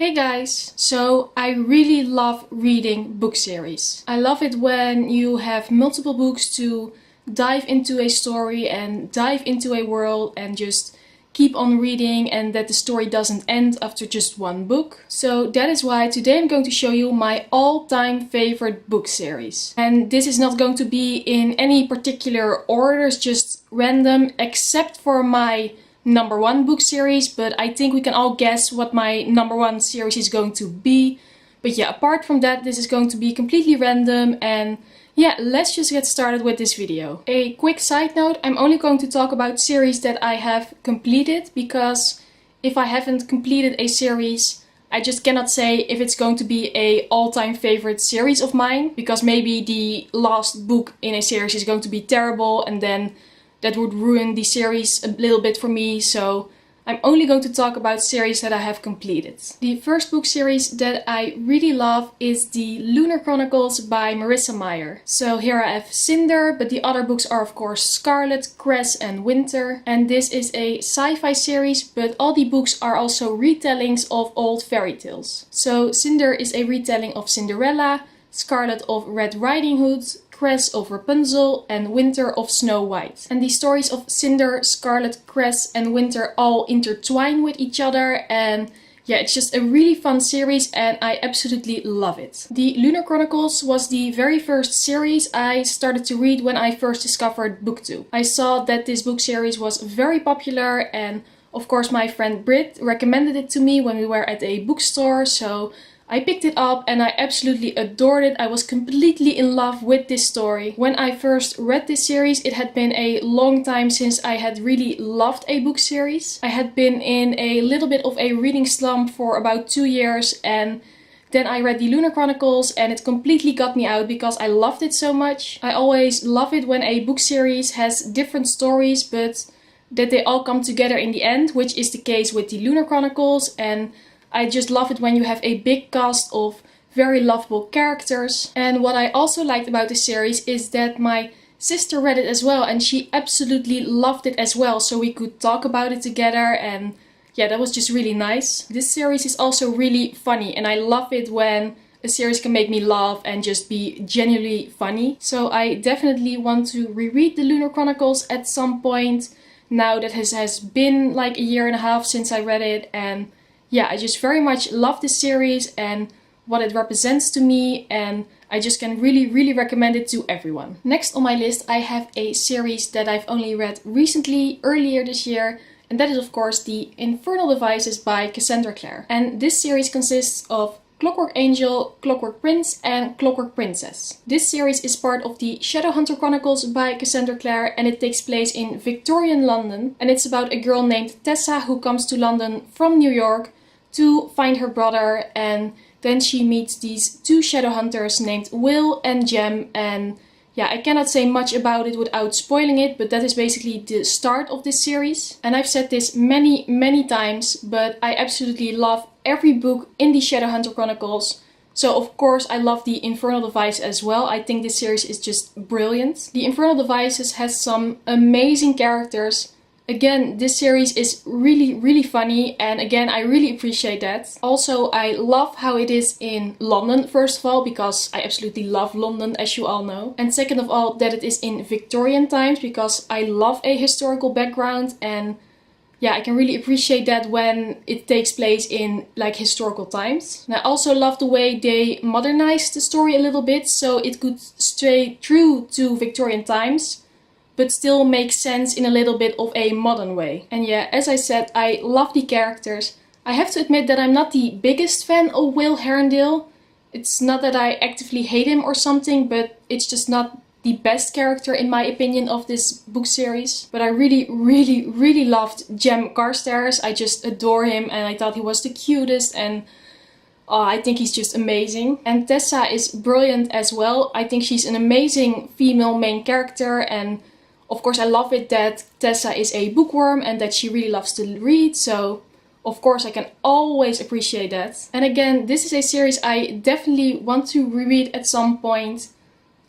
Hey guys! So I really love reading book series. I love it when you have multiple books to dive into a story and dive into a world and just keep on reading and that the story doesn't end after just one book. So that is why today I'm going to show you my all-time favorite book series. And this is not going to be in any particular order, it's just random except for my number one book series, but I think we can all guess what my number one series is going to be. But yeah, apart from that, this is going to be completely random, and yeah, let's just get started with this video. A quick side note, I'm only going to talk about series that I have completed, because if I haven't completed a series, I just cannot say if it's going to be a all-time favorite series of mine, because maybe the last book in a series is going to be terrible and then that would ruin the series a little bit for me, so I'm only going to talk about series that I have completed. The first book series that I really love is the Lunar Chronicles by Marissa Meyer. So here I have Cinder, but the other books are of course Scarlet, Cress and Winter. And this is a sci-fi series, but all the books are also retellings of old fairy tales. So Cinder is a retelling of Cinderella, Scarlet of Red Riding Hood, Cress of Rapunzel and Winter of Snow White. And the stories of Cinder, Scarlet, Cress and Winter all intertwine with each other, and yeah, it's just a really fun series and I absolutely love it. The Lunar Chronicles was the very first series I started to read when I first discovered BookTube. I saw that this book series was very popular, and of course my friend Brit recommended it to me when we were at a bookstore, so I picked it up and I absolutely adored it. I was completely in love with this story. When I first read this series, it had been a long time since I had really loved a book series. I had been in a little bit of a reading slump for about 2 years, and then I read the Lunar Chronicles and it completely got me out because I loved it so much. I always love it when a book series has different stories but that they all come together in the end, which is the case with the Lunar Chronicles, and I just love it when you have a big cast of very lovable characters. And what I also liked about the series is that my sister read it as well and she absolutely loved it as well, so we could talk about it together, and yeah, that was just really nice. This series is also really funny and I love it when a series can make me laugh and just be genuinely funny. So I definitely want to reread the Lunar Chronicles at some point now that has been like a year and a half since I read it, and yeah, I just very much love this series and what it represents to me, and I just can really recommend it to everyone. Next on my list I have a series that I've only read recently, earlier this year, and that is of course the Infernal Devices by Cassandra Clare. And this series consists of Clockwork Angel, Clockwork Prince and Clockwork Princess. This series is part of the Shadowhunter Chronicles by Cassandra Clare, and it takes place in Victorian London, and it's about a girl named Tessa who comes to London from New York to find her brother, and then she meets these two Shadowhunters named Will and Jem, and yeah, I cannot say much about it without spoiling it, but that is basically the start of this series. And I've said this many times, but I absolutely love every book in the Shadowhunter Chronicles. So of course I love the Infernal Device as well. I think this series is just brilliant. The Infernal Devices has some amazing characters. Again, this series is really funny, and again, I really appreciate that. Also, I love how it is in London, first of all, because I absolutely love London, as you all know. And second of all, that it is in Victorian times, because I love a historical background, and yeah, I can really appreciate that when it takes place in like historical times. And I also love the way they modernized the story a little bit, so it could stay true to Victorian times, but still makes sense in a little bit of a modern way. And yeah, as I said, I love the characters. I have to admit that I'm not the biggest fan of Will Herondale. It's not that I actively hate him or something, but it's just not the best character in my opinion of this book series. But I really loved Jem Carstairs. I just adore him and I thought he was the cutest, and I think he's just amazing. And Tessa is brilliant as well. I think she's an amazing female main character, and of course I love it that Tessa is a bookworm and that she really loves to read, so of course I can always appreciate that. And again, this is a series I definitely want to reread at some point.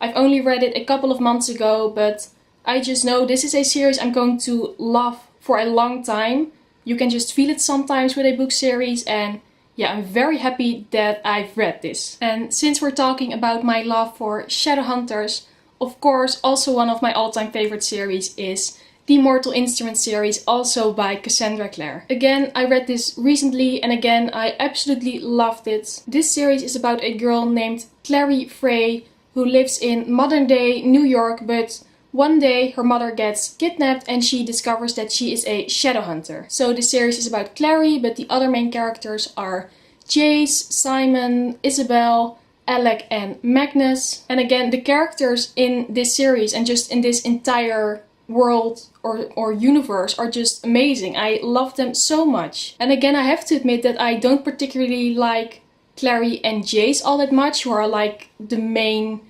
I've only read it a couple of months ago, but I just know this is a series I'm going to love for a long time. You can just feel it sometimes with a book series, and yeah, I'm very happy that I've read this. And since we're talking about my love for Shadowhunters, of course, also one of my all-time favorite series is the Mortal Instruments series, also by Cassandra Clare. Again, I read this recently and again, I absolutely loved it. This series is about a girl named Clary Frey who lives in modern day New York, but one day her mother gets kidnapped and she discovers that she is a Shadowhunter. So the series is about Clary, but the other main characters are Jace, Simon, Isabel, Alec and Magnus. And again, the characters in this series and just in this entire world or universe are just amazing. I love them so much. And again, I have to admit that I don't particularly like Clary and Jace all that much, who are like the main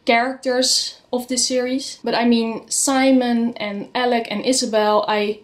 characters of this series. But I mean, Simon and Alec and Isabel, I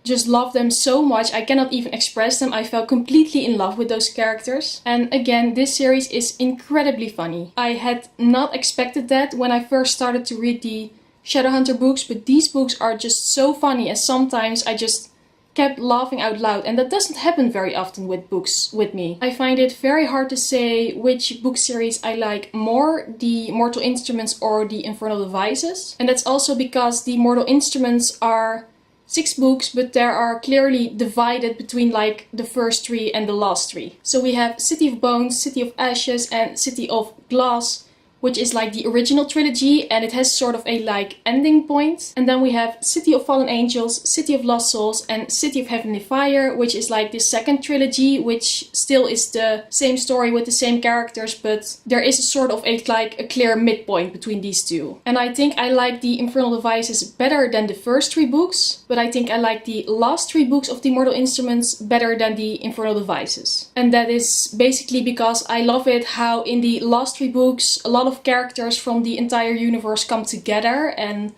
just love them so much. I cannot even express them. I fell completely in love with those characters. And again, this series is incredibly funny. I had not expected that when I first started to read the Shadowhunter books, but these books are just so funny and sometimes I just kept laughing out loud, and that doesn't happen very often with books with me. I find it very hard to say which book series I like more, the Mortal Instruments or the Infernal Devices. And that's also because the Mortal Instruments are 6 books, but they are clearly divided between like the first 3 and the last 3. So we have City of Bones, City of Ashes and City of Glass, which is like the original trilogy and it has sort of a like ending point. And then we have City of Fallen Angels, City of Lost Souls and City of Heavenly Fire, which is like the second trilogy, which still is the same story with the same characters, but there is a sort of a like a clear midpoint between these two. And I think I like the Infernal Devices better than the first 3 books, but I think I like the last 3 books of the Mortal Instruments better than the Infernal Devices. And that is basically because I love it how in the last 3 books a lot of characters from the entire universe come together, and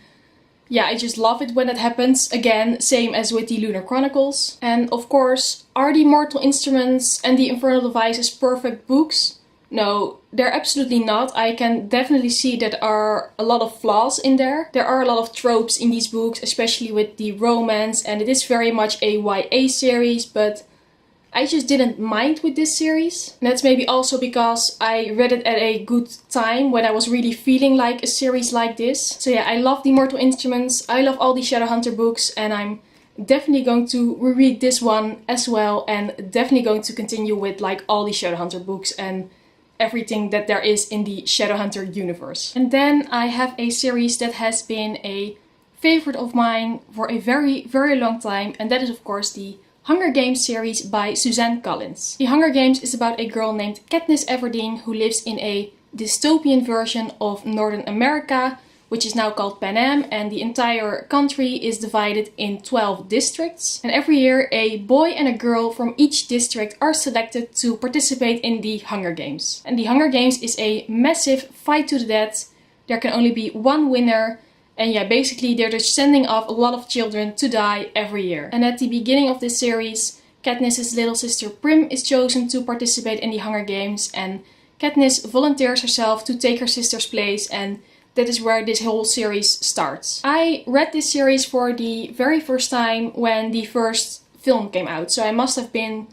yeah, I just love it when that happens. Again, same as with the Lunar Chronicles. And of course, are the Mortal Instruments and the Infernal Devices perfect books? No, they're absolutely not. I can definitely see that there are a lot of flaws in there. There are a lot of tropes in these books, especially with the romance, and it is very much a YA series, but I just didn't mind with this series. And that's maybe also because I read it at a good time when I was really feeling like a series like this. So yeah, I love the Mortal Instruments, I love all the Shadowhunter books, and I'm definitely going to reread this one as well, and definitely going to continue with like all the Shadowhunter books and everything that there is in the Shadowhunter universe. And then I have a series that has been a favorite of mine for a very, very long time, and that is of course the Hunger Games series by Suzanne Collins. The Hunger Games is about a girl named Katniss Everdeen who lives in a dystopian version of Northern America, which is now called Pan Am, and the entire country is divided in 12 districts. And every year a boy and a girl from each district are selected to participate in the Hunger Games. And the Hunger Games is a massive fight to the death. There can only be one winner. And yeah, basically they're just sending off a lot of children to die every year. And at the beginning of this series, Katniss's little sister Prim is chosen to participate in the Hunger Games, and Katniss volunteers herself to take her sister's place, and that is where this whole series starts. I read this series for the very first time when the first film came out, so I must have been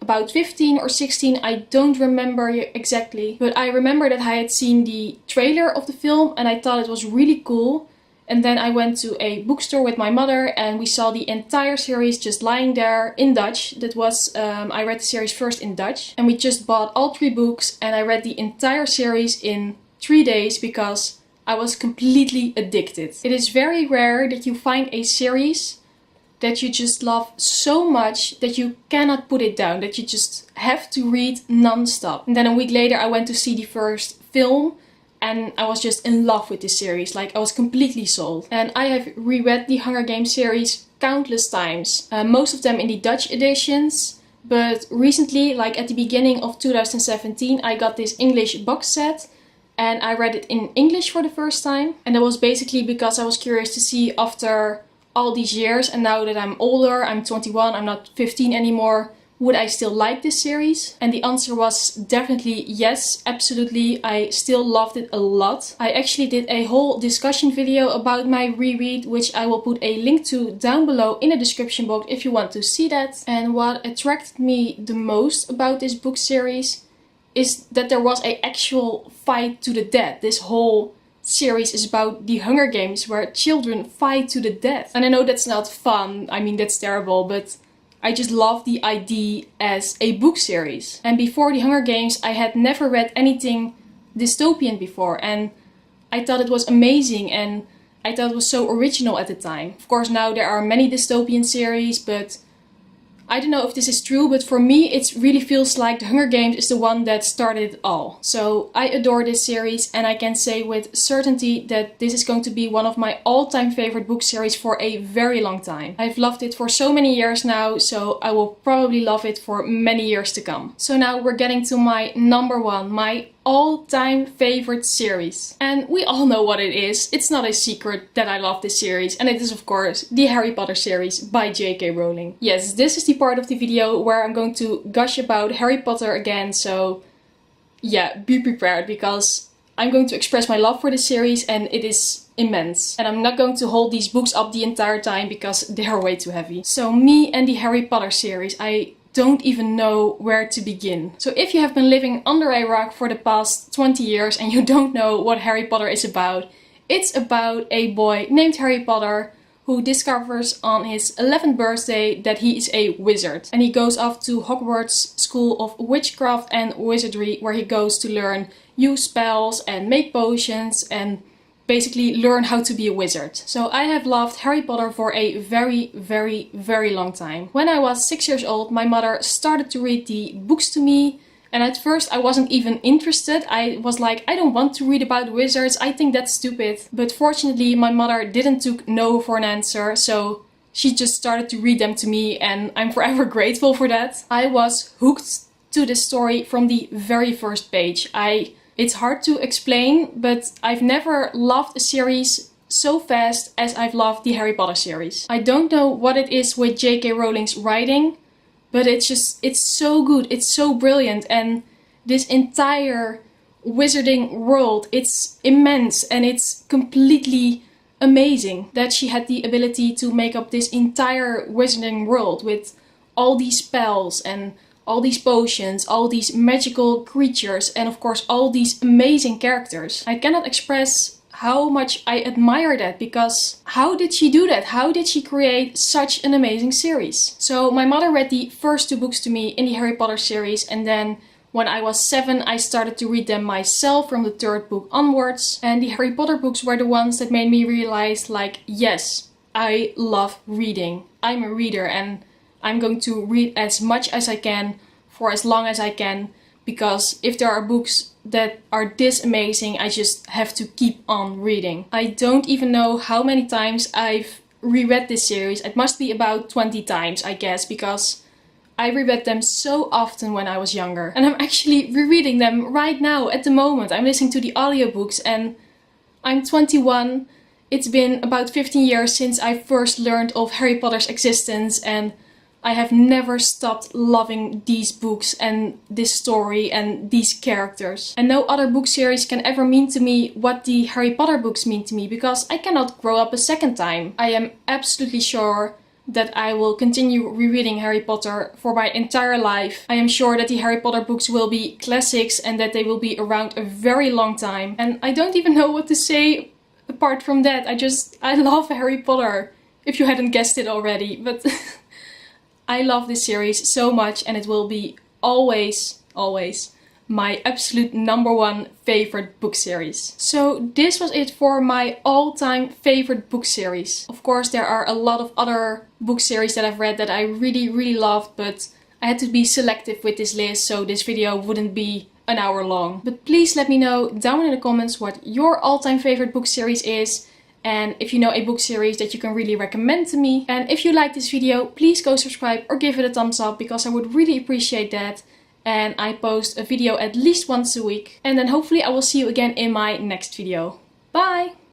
about 15 or 16, I don't remember exactly. But I remember that I had seen the trailer of the film and I thought it was really cool. And then I went to a bookstore with my mother and we saw the entire series just lying there in Dutch. That was, I read the series first in Dutch. And we just bought all 3 books and I read the entire series in 3 days because I was completely addicted. It is very rare that you find a series that you just love so much that you cannot put it down, that you just have to read non-stop. And then a week later I went to see the first film. And I was just in love with this series, like I was completely sold. And I have reread the Hunger Games series countless times, most of them in the Dutch editions. But recently, like at the beginning of 2017, I got this English box set and I read it in English for the first time. And that was basically because I was curious to see after all these years, and now that I'm older, I'm 21, I'm not 15 anymore, would I still like this series? And the answer was definitely yes, absolutely. I still loved it a lot. I actually did a whole discussion video about my reread, which I will put a link to down below in the description box if you want to see that. And what attracted me the most about this book series is that there was an actual fight to the death. This whole series is about the Hunger Games where children fight to the death. And I know that's not fun, I mean that's terrible, but I just love the idea as a book series. And before the Hunger Games I had never read anything dystopian before, and I thought it was amazing and I thought it was so original at the time. Of course now there are many dystopian series, but I don't know if this is true, but for me it really feels like the Hunger Games is the one that started it all. So I adore this series, and I can say with certainty that this is going to be one of my all-time favorite book series for a very long time. I've loved it for so many years now, so I will probably love it for many years to come. So now we're getting to my number one, my all-time favorite series. And we all know what it is. It's not a secret that I love this series, and it is of course the Harry Potter series by J.K. Rowling. Yes, this is the part of the video where I'm going to gush about Harry Potter again, so yeah, be prepared because I'm going to express my love for this series and it is immense. And I'm not going to hold these books up the entire time because they are way too heavy. So me and the Harry Potter series, I don't even know where to begin. So if you have been living under a rock for the past 20 years and you don't know what Harry Potter is about, it's about a boy named Harry Potter who discovers on his 11th birthday that he is a wizard. And he goes off to Hogwarts School of Witchcraft and Wizardry, where he goes to learn use spells and make potions and basically learn how to be a wizard. So I have loved Harry Potter for a very long time. When I was 6 years old, my mother started to read the books to me, and at first I wasn't even interested. I was like, I don't want to read about wizards, I think that's stupid. But fortunately my mother didn't take no for an answer, so she just started to read them to me, and I'm forever grateful for that. I was hooked to this story from the very first page. It's hard to explain, but I've never loved a series so fast as I've loved the Harry Potter series. I don't know what it is with J.K. Rowling's writing, but it's so good, it's so brilliant, and this entire wizarding world, it's immense and it's completely amazing that she had the ability to make up this entire wizarding world with all these spells and all these potions, all these magical creatures, and of course all these amazing characters. I cannot express how much I admire that, because how did she do that? How did she create such an amazing series? So my mother read the first 2 books to me in the Harry Potter series, and then when I was 7 I started to read them myself from the 3rd book onwards. And the Harry Potter books were the ones that made me realize, like, yes, I love reading. I'm a reader and I'm going to read as much as I can for as long as I can, because if there are books that are this amazing, I just have to keep on reading. I don't even know how many times I've reread this series. It must be about 20 times, I guess, because I reread them so often when I was younger. And I'm actually rereading them right now at the moment. I'm listening to the audiobooks and I'm 21. It's been about 15 years since I first learned of Harry Potter's existence, and I have never stopped loving these books and this story and these characters. And no other book series can ever mean to me what the Harry Potter books mean to me, because I cannot grow up a second time. I am absolutely sure that I will continue rereading Harry Potter for my entire life. I am sure that the Harry Potter books will be classics and that they will be around a very long time. And I don't even know what to say apart from that. I love Harry Potter, if you hadn't guessed it already. But I love this series so much, and it will be always my absolute number 1 favorite book series. So this was it for my all-time favorite book series. Of course there are a lot of other book series that I've read that I really loved, but I had to be selective with this list so this video wouldn't be an hour long. But please let me know down in the comments what your all-time favorite book series is, and if you know a book series that you can really recommend to me. And if you like this video, please go subscribe or give it a thumbs up, because I would really appreciate that. And I post a video at least once a week. And then hopefully I will see you again in my next video. Bye!